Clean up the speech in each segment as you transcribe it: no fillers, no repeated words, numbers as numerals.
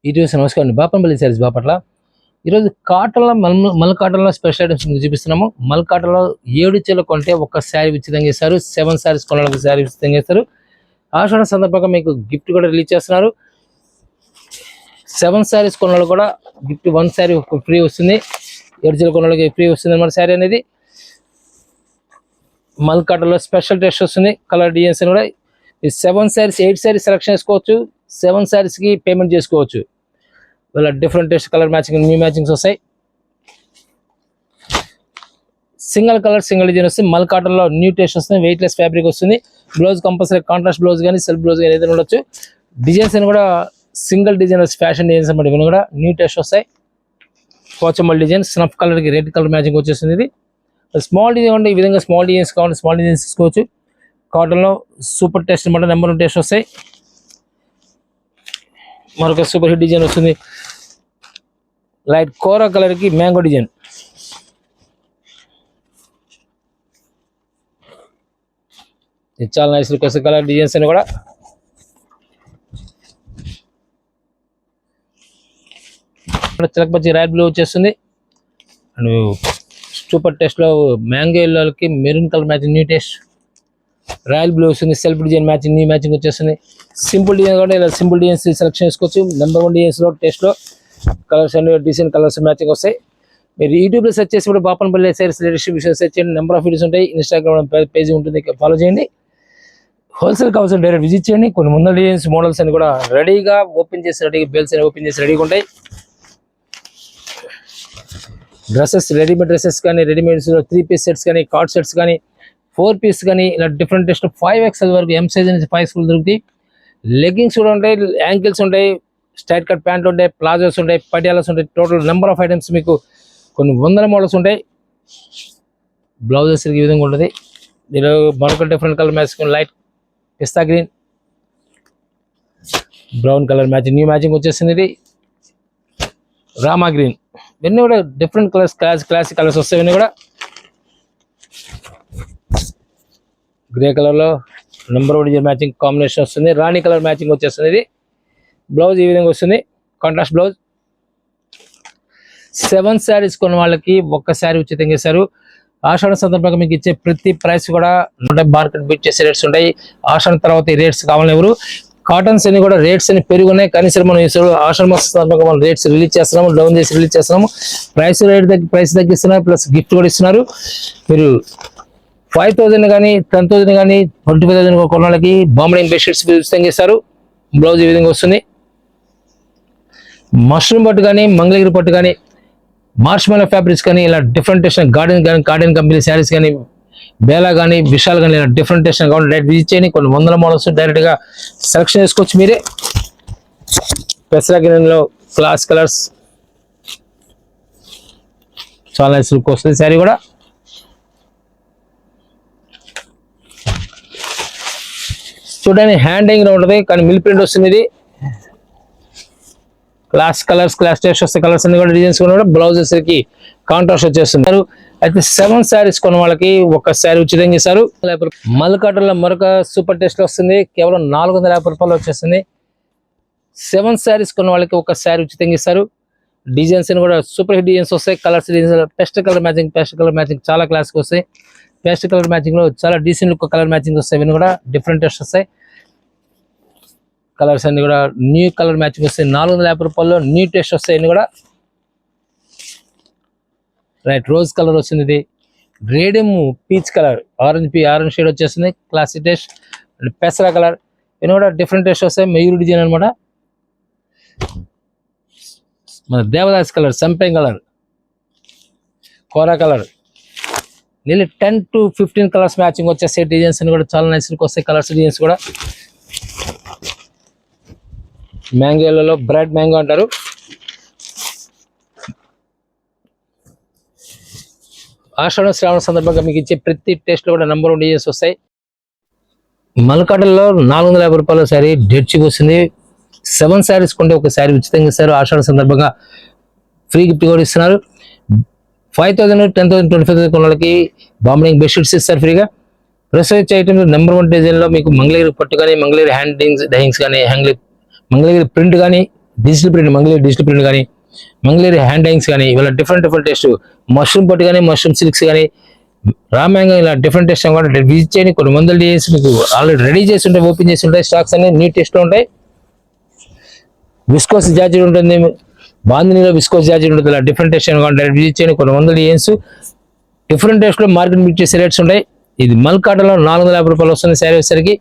ETV నమస్కారం. బాపంపల్లి సారీస్ బాపట్ల. ఈరోజు కాటన్లో మల్ కాటన్లో స్పెషల్ ఐటమ్స్ మీకు చూపిస్తున్నాము. మల్ కాటన్లో 7 చీరలు కొంటే ఒక శారీ ఉచితంగా ఇస్తారు. 7 శారీస్ కొనాలి శారీ ఉచితంగా ఇస్తారు. ఆషాఢ సందర్భంగా మీకు గిఫ్ట్ కూడా రిలీజ్ చేస్తున్నారు. 7 శారీస్ కొనాలి కూడా గిఫ్ట్ 1 శారీ ఫ్రీ వస్తుంది. 7 చీరలు కొనాలి ఫ్రీ వస్తుంది అన్నమాట. శారీ అనేది మల్ కాటన్లో స్పెషల్ టెస్ట్ వస్తుంది. కలర్ డిజైన్స్ కూడా 7 శారీస్ 8 శారీస్ సెలెక్షన్ చేసుకోవచ్చు. 7 శారీస్కి పేమెంట్ చేసుకోవచ్చు. ఇలా different test colour matching new matchings వస్తాయి. సింగిల్ కలర్ సింగిల్ డిజైన్ వస్తుంది. మల్ కాటన్లో న్యూ టెస్ట్ వస్తుంది. వెయిట్లెస్ ఫ్యాబ్రిక్ వస్తుంది. బ్లౌజ్ కంపల్సరీ కాంట్రాస్ట్ బ్లౌజ్ కానీ సెల్ఫ్ బ్లౌజ్ కానీ ఏదైనా ఉండొచ్చు. డిజైన్స్ అని కూడా సింగిల్ డిజైన్ వస్తుంది. ఫ్యాషన్ డిజైన్స్ అన్నమాట. ఇవన్నీ కూడా న్యూ టెస్ట్ వస్తాయి. పోచమ్మల్ డిజైన్ స్నఫ్ కలర్కి రెడ్ కలర్ మ్యాచింగ్ వచ్చేస్తుంది. ఇది స్మాల్ డిజైన్ ఉంటే ఈ విధంగా స్మాల్ డిజైన్స్ కావాలి స్మాల్ డిజైన్స్ తీసుకోవచ్చు. కాటన్లో సూపర్ టెస్ట్ అనమాట. నెంబర్ 1 టెస్ట్ వస్తాయి. మరొక సూపర్ హిట్ డిజైన్ వస్తుంది. లైట్ కోరా కలర్కి మ్యాంగో డిజైన్. ఇది చాలా నైస్ లుక్ వస్తుంది. కలర్ డిజైన్స్ అని కూడా చిలకపచ్చి రైట్ బ్లూ వచ్చేస్తుంది. అండ్ సూపర్ టెస్ట్లో మ్యాంగో ఎల్లోకి maroon colour matching new test. Royal blue వస్తుంది. Self design matching new matching వచ్చేస్తుంది. సింపుల్ డిజైన్ కూడా ఇలా సింపుల్ డిజైన్స్ సెలెక్షన్ చేసుకోవచ్చు. నెంబర్ 1 డిజైన్స్లో టెస్ట్లో colours and design colours matching వస్తాయి. మీరు యూట్యూబ్లో సెర్చ్ చేసినప్పుడు బాపనపల్లి సారీస్ డిస్ట్రిబ్యూషన్ సెర్చ్ చేయండి. నెంబర్ ఆఫ్ వీడియోస్ ఉంటాయి. ఇన్స్టాగ్రామ్ పేజ్ ఉంటుంది, ఫాలో చేయండి. హోల్సేల్ కావాల్సిన డైరెక్ట్ విజిట్ చేయండి. కొన్ని ముందర డిజైన్స్ మోడల్స్ అని కూడా రెడీగా ఓపెన్ చేసి రెడీగా బెల్స్ అని ఓపెన్ చేసి రెడీగా ఉంటాయి. డ్రెస్సెస్ రెడీమేడ్ డ్రెస్సెస్ కానీ రెడీమేడ్స్ 3 పీస్ సెట్స్ కానీ కార్డ్ సెట్స్ కానీ 4 పీస్ కానీ ఇలా డిఫరెంట్ టెస్ట్ 5XL వరకు ఎం సైజ్ నుంచి 5 స్కూల్ దొరుకుతాయి. లెగ్గింగ్స్ కూడా ఉంటాయి, యాంకిల్స్ ఉంటాయి, స్ట్రైట్ కట్ ప్యాంట్లు ఉంటాయి, ప్లాజోస్ ఉంటాయి, పటియాలాస్ ఉంటాయి. టోటల్ నెంబర్ ఆఫ్ ఐటమ్స్ మీకు కొన్ని వందల మోడల్స్ ఉంటాయి. బ్లౌజెస్ ఈ విధంగా ఉంటుంది. దీనిలో మరొక డిఫరెంట్ కలర్ మ్యాచింగ్ లైట్ పిస్తా green, brown colour matching new matching వచ్చేసింది. ఇది రామా గ్రీన్. ఇవన్నీ కూడా డిఫరెంట్ కలర్స్ క్లాసిక్ కలర్స్ వస్తాయి. ఇవన్నీ కూడా గ్రే కలర్లో నెంబర్ 1 మ్యాచింగ్ కాంబినేషన్ వస్తుంది. రాణి కలర్ మ్యాచింగ్ వచ్చేస్తుంది. ఇది బ్లౌజ్ ఈ విధంగా వస్తుంది. Contrast blouse. 7 శారీస్ కొన్న వాళ్ళకి 1 శారీ ఉచితంగా ఇస్తారు. ఆషాఢ సందర్భంగా మీకు ఇచ్చే ప్రతి ప్రైస్ కూడా మార్కెట్ బీట్ చేసే రేట్స్ ఉంటాయి. ఆషాఢ తర్వాత ఈ రేట్స్ కావాలని ఎవరు కాటన్స్ అన్ని కూడా రేట్స్ అని పెరుగున్నాయి. కనీసం మనం ఆషాఢ మాస సందర్భంగా మనం రేట్స్ రిలీజ్ చేస్తున్నాము, డౌన్ చేసి రిలీజ్ చేస్తున్నాము. ప్రైస్ తగ్గిస్తున్నారు, ప్లస్ గిఫ్ట్ కూడా ఇస్తున్నారు. మీరు 5,000 కానీ 10,000 కానీ 25,000 కొన్న వాళ్ళకి బాంబడింగ్ బెడ్షీట్స్ ఉచితంగా ఇస్తారు. బ్లౌజ్ ఈ విధంగా వస్తుంది. మష్రూమ్ పట్టు కానీ మంగళగిరి పట్టు కానీ మార్ష్మెలో ఫ్యాబ్రిక్స్ కానీ ఇలా డిఫరెంట్ టెషన్ గార్డెన్ కంపెనీ శారీస్ కానీ బేలా కానీ విశాల్ కానీ ఇలా డిఫరెంట్ టెషన్ కావాలి డైరెక్ట్ విజిట్ చేయండి. కొన్ని వందల మోడల్స్ డైరెక్ట్గా సెలెక్షన్ చేసుకోవచ్చు మీరే. పెసరా గ్రీన్లో క్లాస్ కలర్స్ చాలా నైస్ లుక్ వస్తుంది. శారీ కూడా చూడండి హ్యాండింగ్ ఉంటుంది కానీ మిల్ ప్రింట్ వస్తుంది. ఇది క్లాస్ కలర్స్ క్లాస్ టెస్ట్ వస్తాయి. కలర్స్ అన్ని కూడా డిజైన్స్ కూడా బ్లౌజెస్ కి కాంట్రాస్ట్ వచ్చేస్తుంది. అయితే 7 శారీస్ కొన్న వాళ్ళకి 1 శారీ ఉచితంగా ఇస్తారు. మల్ కాటన్లో మరొక సూపర్ టెస్ట్ వస్తుంది. కేవలం 450 రూపాయలు వచ్చేస్తుంది. 7 శారీస్ కొన్న వాళ్ళకి 1 శారీ ఉచితంగా ఇస్తారు. డిజైన్స్ అని కూడా సూపర్ హిట్ డిజైన్స్ వస్తాయి. Colours designs pest colour matching చాలా క్లాస్కి వస్తాయి. పేస్ట్ కలర్ మ్యాచింగ్ లో చాలా డీసెంట్ లుక్ కలర్ మ్యాచింగ్ వస్తాయి. ఇవన్నీ కూడా డిఫరెంట్ టెస్ట్ వస్తాయి. కలర్స్ అన్ని కూడా న్యూ కలర్ మ్యాచింగ్ వస్తాయి. 450 రూపాయల్లో న్యూ టెస్ట్ వస్తాయి. అన్ని కూడా రైట్ రోజ్ కలర్ వస్తుంది. ఇది radium peach colour orange shade వచ్చేస్తుంది. క్లాసిక్ టెస్ట్ పెసరా కలర్ ఇవన్నీ కూడా డిఫరెంట్ టెస్ట్ వస్తాయి. మయూర్ డిజైన్ అనమాట. మన దేవదాస్ కలర్, సంపెంగ్ కలర్, కోరా colour, nearly 10 to 15 colours matching వచ్చేసే డిజైన్స్ అని కూడా చాలా నైస్ వస్తాయి. కలర్స్ డిజైన్స్ కూడా మ్యాంగోలలో బ్రైట్ మ్యాంగో అంటారు. ఆషాఢ శ్రావణ సందర్భంగా మీకు ఇచ్చే ప్రతి టెస్ట్లో కూడా నెంబర్ 1 డిజైన్స్ వస్తాయి. మల్కాటల్లో 450 రూపాయల శారీ డెడ్ చీప్ వస్తుంది. 7 శారీస్ కొంటే 1 శారీ ఉచితంగా ఇస్తారు. ఆషాఢ సందర్భంగా ఫ్రీ గిఫ్ట్ కూడా ఇస్తున్నారు. 5,000, 10,000, 25,000 కొన్న వాళ్ళకి బాంబడింగ్ బెడ్షీట్స్ ఇస్తారు ఫ్రీగా. రిసర్చ్ ఐటమ్ నెంబర్ 1 డిజైన్ లో మీకు మంగళగిరి పట్టు కానీ మంగళగిరి హ్యాండ్ డైయింగ్స్ కానీ మంగళగిరి ప్రింట్ కానీ digital print, Mangalagiri digital print కానీ, మంగళగిరి హ్యాండ్ డైయింగ్స్ కానీ, ఇవాళ డిఫరెంట్ టేస్ట్, మష్రూమ్ పట్టు కానీ, మష్రూమ్ సిల్క్స్ కానీ, రామ్యాంగం, ఇలా డిఫరెంట్ టేస్ట్ కూడా విజిట్ చేయండి. కొన్ని వందల డిజైన్స్ మీకు ఆల్రెడీ రెడీ చేసి ఉంటాయి, ఓపెన్ చేసి ఉంటాయి. స్టాక్స్ అన్ని నీట్ టేస్ట్లో ఉంటాయి. విస్కోస్ జార్జెట్ ఉంటుంది, బాందినీలో విస్కోస్ జార్జెట్ ఉంటుంది. ఇలా డిఫరెంట్ టేస్ట్ డైరెక్ట్ విజిట్ చేయండి. కొన్ని వందల డిజైన్స్ డిఫరెంట్ టేస్ట్లో మార్కెట్ మిట్ చేసే రేట్స్ ఉంటాయి. ఇది మల్ కాటన్లో 450 రూపాయలు వస్తుంది శారీ వచ్చేసరికి.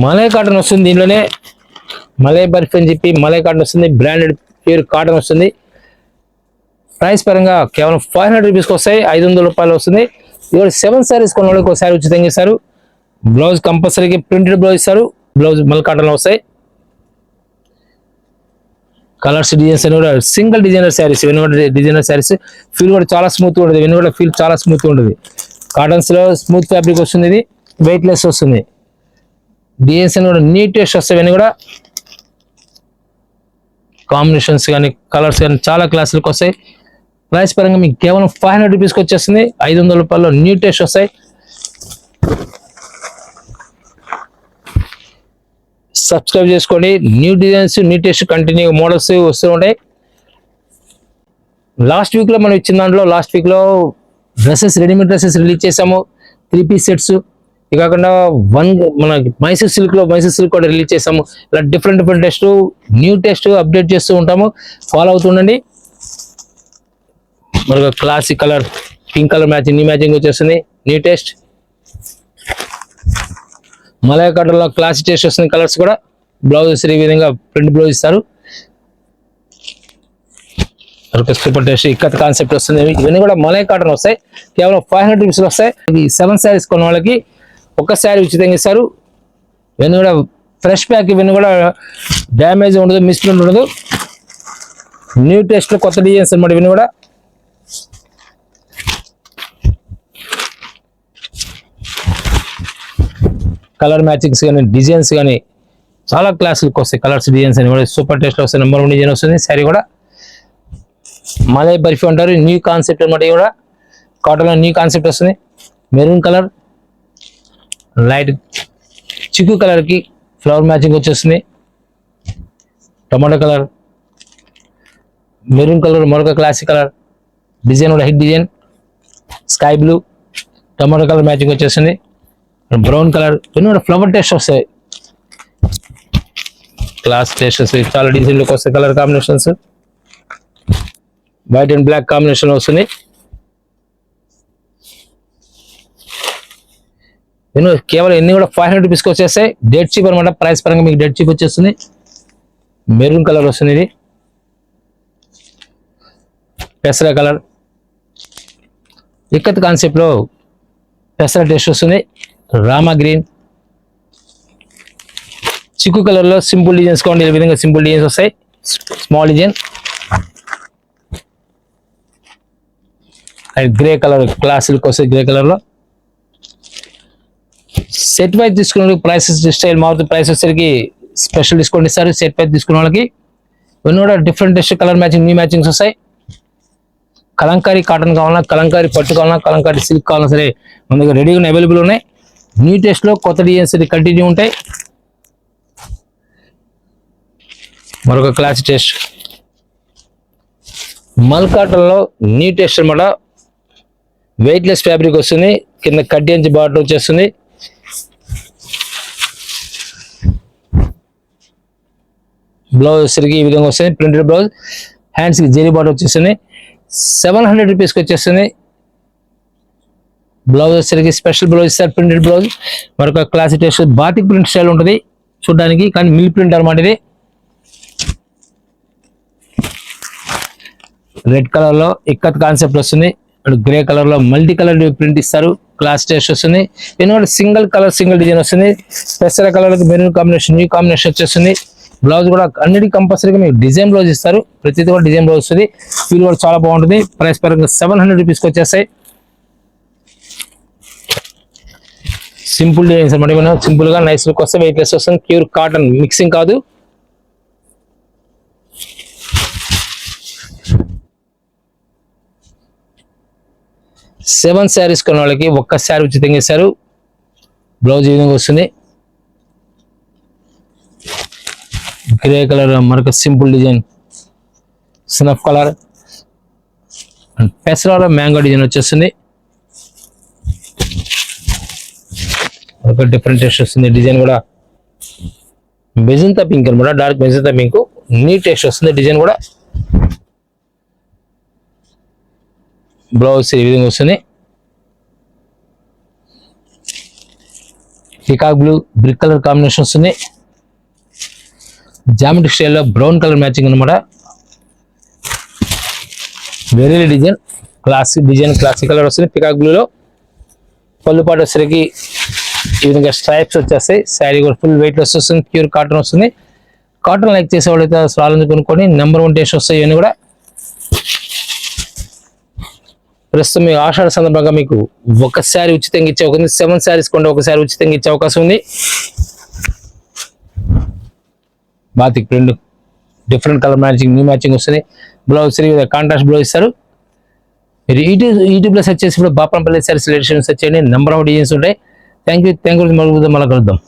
మలై కాటన్ వస్తుంది, దీంట్లోనే మలై బర్ఫీ అని చెప్పి మలై కాటన్ వస్తుంది, బ్రాండెడ్ ప్యూర్ కాటన్ వస్తుంది. ప్రైస్ పరంగా కేవలం 500 రూపీస్కి వస్తాయి, 500 రూపాయలు వస్తుంది. ఇవాళ 7 శారీస్ కొన్న వాళ్ళకి ఒక శారీ ఉచితంగా ఇస్తారు. బ్లౌజ్ కంపల్సరీగా ప్రింటెడ్ బ్లౌజ్ ఇస్తారు. బ్లౌజ్ మల్ కాటన్లో వస్తాయి. కలర్స్, డిజైన్స్ అని కూడా సింగిల్ డిజైనర్ శారీస్, ఇవన్నీ కూడా డిజైనర్ శారీస్. ఫీల్ కూడా చాలా స్మూత్గా ఉంటుంది, ఇవన్నీ కూడా ఫీల్ చాలా స్మూత్గా ఉంటుంది. కాటన్స్లో స్మూత్ ఫ్యాబ్రిక్ వస్తుంది, ఇది వెయిట్ లెస్ వస్తుంది. డిజైన్స్ అని కూడా నీట్ టేస్ట్ వస్తాయి. ఇవన్నీ కూడా కాంబినేషన్స్ కానీ కలర్స్ కానీ చాలా క్లాసులకు వస్తాయి. ప్రైస్ పరంగా మీకు కేవలం 500 రూపీస్కి వచ్చేస్తుంది, 500 రూపాయల్లో నీట్ టేస్ట్ వస్తాయి. సబ్స్క్రైబ్ చేసుకోండి. New designs, new taste, continue models వస్తూ ఉంటాయి. లాస్ట్ వీక్లో మనం ఇచ్చిన దాంట్లో లాస్ట్ వీక్లో డ్రెస్సెస్, రెడీమేడ్ డ్రెస్సెస్ రిలీజ్ చేసాము, 3 పీస్ సెట్స్. ఇది కాకుండా మన మైసూర్ సిల్క్ కూడా రిలీజ్ చేసాము. ఇలా different test, new test update చేస్తూ ఉంటాము. ఫాలో అవుతుండండి. మరొక classic colour, pink colour matching, new matching వచ్చేస్తుంది. న్యూ టెస్ట్ మలై కాటన్లో క్లాసిక్ టేస్ట్ వస్తుంది. కలర్స్ కూడా బ్లౌజెస్ ఈ విధంగా ప్రింట్ బ్లౌజ్ ఇస్తారు. మరొక సూపర్ టేస్ట్ ఇక్కత్ కాన్సెప్ట్ వస్తుంది. ఇవన్నీ కూడా మలై కాటన్ వస్తాయి, కేవలం 500 రూపీస్ వస్తాయి. ఇది 7 శారీస్ కొన్న వాళ్ళకి ఒక శారీ ఉచితంగా ఇస్తారు. ఇవన్నీ కూడా ఫ్రెష్ ప్యాక్, ఇవన్నీ కూడా డ్యామేజ్ ఉండదు, మిస్ప్రింట్ ఉండదు. న్యూ టేస్ట్లో కొత్త డిజైన్స్ అన్నమాట. ఇవన్నీ కూడా కలర్ మ్యాచింగ్స్ కానీ, డిజైన్స్ కానీ చాలా క్లాసులకు వస్తాయి. కలర్స్, డిజైన్స్ అని కూడా సూపర్ టేస్ట్లో వస్తాయి. నెంబర్ 1 డిజైన్ వస్తుంది. శారీ కూడా మలై బర్ఫీ అంటారు, న్యూ కాన్సెప్ట్ అనమాట. ఇది కూడా కాటన్లో న్యూ కాన్సెప్ట్ వస్తుంది. మెరూన్ కలర్, లైట్ చిక్కు కలర్కి ఫ్లవర్ మ్యాచింగ్ వచ్చేస్తుంది. టమాటో కలర్, మెరూన్ కలర్, మరొక క్లాసిక్ కలర్ డిజైన్ కూడా hit design. Sky blue, tomato colour matching వచ్చేస్తుంది. బ్రౌన్ కలర్, ఇవన్నీ కూడా ఫ్లవర్ టేస్ట్ వస్తాయి. క్లాస్ టేస్ట్ వస్తాయి. చాలా డిజైన్లోకి వస్తాయి. Colour combinations white and black combination వస్తుంది. కేవలం ఎన్ని కూడా 500 రూపీస్కి వచ్చేస్తాయి. డెడ్ చీప్ అనమాట. ప్రైస్ పరంగా మీకు డెడ్ చీప్ వచ్చేస్తుంది. మెరూన్ కలర్ వస్తుంది. ఇది పెసర కలర్, ఇక్కత్ కాన్సెప్ట్లో పెసర టేస్ట్ వస్తుంది. రామా గ్రీన్, చిక్కు కలర్లో సింపుల్ డిజైన్స్ కావాలి, ఈ విధంగా సింపుల్ డిజైన్స్ వస్తాయి. Small design, and grey colour క్లాసులకు వస్తాయి. గ్రే కలర్లో సెట్ వైజ్ తీసుకున్న వాళ్ళకి ప్రైసెస్ స్టైల్ మారుతుంది. ప్రైస్ వచ్చేసరికి స్పెషల్ డిస్కౌంట్ ఇస్తారు. సెట్ వైజ్ తీసుకున్న వాళ్ళకి ఇవన్నీ కూడా different test, colour matching, new matchings వస్తాయి. కలంకారీ కాటన్ కావాలన్నా, కలంకారీ పట్టు కావాలన్నా, కలంకారీ సిల్క్ కావాలన్నా సరే మన దగ్గర రెడీగా అవైలబుల్ ఉన్నాయి. న్యూ టెస్ట్లో కొత్త డిజైన్స్ కంటిన్యూ ఉంటాయి. మరొక క్లాస్ టెస్ట్ మల్ కాటన్లో న్యూ టెస్ట్ అనమాట. వెయిట్ లెస్ ఫ్యాబ్రిక్ వస్తుంది. కింద కడ్డీ అంచి బార్డర్ వచ్చేస్తుంది. బ్లౌజ్ వచ్చేసరికి ఈ విధంగా వస్తుంది. ప్రింటెడ్ బ్లౌజ్, హ్యాండ్స్కి జెరీ బార్డర్ వచ్చేస్తుంది. 700 రూపీస్కి వచ్చేస్తుంది. బ్లౌజ్ వచ్చేసరికి స్పెషల్ బ్లౌజ్ ఇస్తారు, ప్రింటెడ్ బ్లౌజ్. మరొక classic test batik print style ఉంటుంది చూడడానికి, కానీ మిల్ ప్రింట్ అనమాట. ఇది రెడ్ కలర్లో ఇక్కత్ కాన్సెప్ట్ వస్తుంది. గ్రే కలర్లో మల్టీ కలర్ ప్రింట్ ఇస్తారు. క్లాస్ టెస్ట్ వస్తుంది. ఎందుకంటే సింగిల్ కలర్, సింగిల్ డిజైన్ వస్తుంది. పెసర కలర్కి మెరూన్ కాంబినేషన్, న్యూ కాంబినేషన్ వచ్చేస్తుంది. బ్లౌజ్ కూడా అన్నిటికీ కంపల్సరీగా మీకు డిజైన్ బ్లౌజ్ ఇస్తారు. ప్రతిదీ కూడా డిజైన్ బ్లౌజ్ వస్తుంది. ఫీల్ కూడా చాలా బాగుంటుంది. ప్రైస్ పరంగా 700 రూపీస్కి వచ్చేస్తాయి. సింపుల్ డిజైన్స్ అనమాట. మనం సింపుల్ గా నైస్ లుక్ వస్తే, వెయిట్ లెస్ వస్తుంది. ప్యూర్ కాటన్, మిక్సింగ్ కాదు. సెవెన్ శారీస్ కొన్న వాళ్ళకి ఒక్క శారీ ఉచితంగా ఇస్తారు. బ్లౌజ్ ఈ విధంగా వస్తుంది. గ్రే కలర్ మరొక simple design snuff colour and పెసరాలో మ్యాంగో డిజైన్ వచ్చేస్తుంది. ఒక డిఫరెంట్ టేస్ట్ వస్తుంది. డిజైన్ కూడా మెజంతా పింక్ అనమాట, dark magenta pink, neat taste వస్తుంది. డిజైన్ కూడా బ్లౌజ్ ఈ విధంగా వస్తుంది. Peacock blue brick colour combination వస్తుంది. జామెట్రిక్ స్టైల్లో బ్రౌన్ కలర్ మ్యాచింగ్ అనమాట. Very design classic design, classic colour వస్తుంది. పికాక్ బ్లూలో పళ్ళు పాటు వచ్చేసరికి ఈ విధంగా స్ట్రైప్స్ వచ్చేస్తాయి. శారీ కూడా ఫుల్ వెయిట్ లెస్ వస్తుంది. ప్యూర్ కాటన్ వస్తుంది. కాటన్ లైక్ చేసేవాళ్ళు అయితే స్వాలను కొనుక్కొని నెంబర్ 1 టేస్ట్ వస్తాయి. ఇవన్నీ కూడా ప్రస్తుతం మీ ఆషాఢ సందర్భంగా మీకు ఒక శారీ ఉచితంగా ఇచ్చే, 7 శారీస్ కొంటే ఒక శారీ ఉచితంగా ఇచ్చే అవకాశం ఉంది. Batik print different colour matching, new matching వస్తుంది. బ్లౌజ్ కాంట్రాస్ట్ బ్లౌజ్ ఇస్తారు. మీరు యూట్యూబ్లో సెర్చ్ చేసి ఇప్పుడు బాపంపల్లి శారీస్ ఎడిషన్ సెర్చ్ చేయండి. నెంబర్ ఆఫ్ డిజైన్స్ ఉంటాయి. థ్యాంక్ యూ మళ్ళీ కలుద్దాం.